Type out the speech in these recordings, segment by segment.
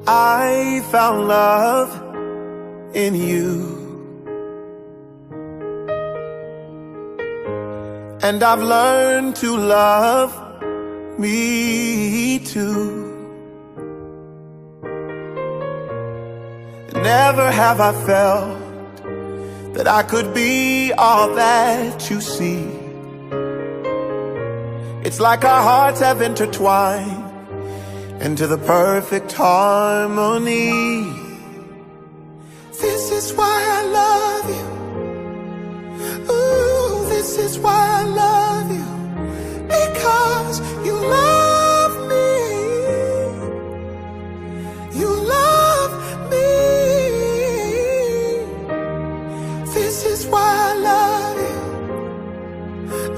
I found love in you, and I've learned to love me too. Never have I felt that I could be all that you see. It's like our hearts have intertwined into the perfect harmony. This is why I love you. Ooh, this is why I love you. Because you love me. You love me. This is why I love you.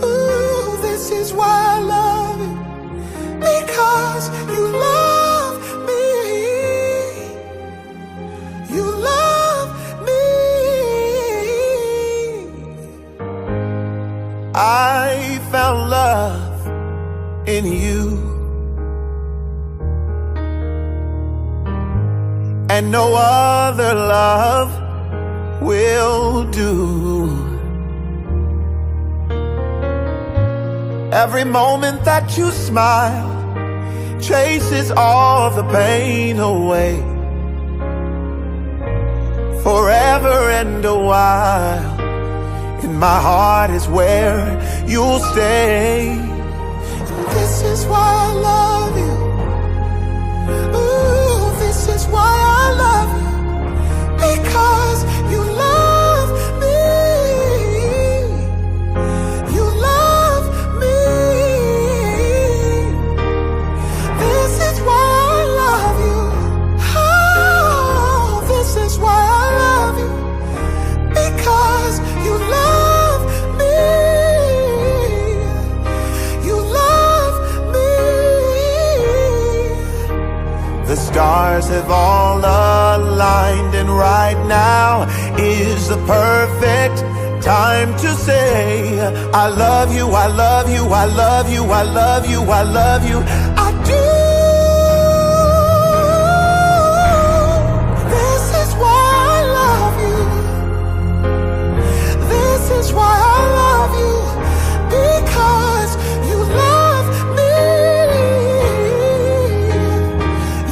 Ooh, this is why I love you. Because you love me. You love me. I found love in you, and no other love will do. Every moment that you smile chases all the pain away. Forever and a while, in my heart is where you'll stay. And this is why I love you. Ooh, this is why I love you. Because you love me. You love me. This is why I love you. Oh, this is why I love you. Because you love me. You love me. The stars have all aligned, and right now is the perfect time to say I love you, I love you, I love you, I love you, I love you, I do. This is why I love you. This is why I love you. Because you love me.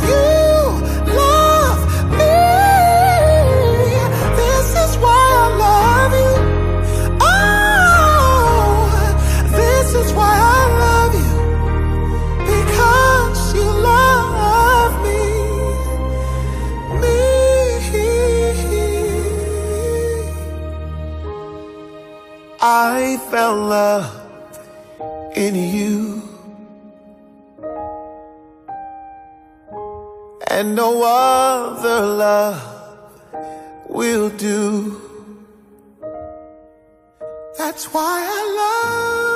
You love me. This is why I love you. Oh, this is why I love you. Because you love me. I found love in you, and no other love will do. That's why I love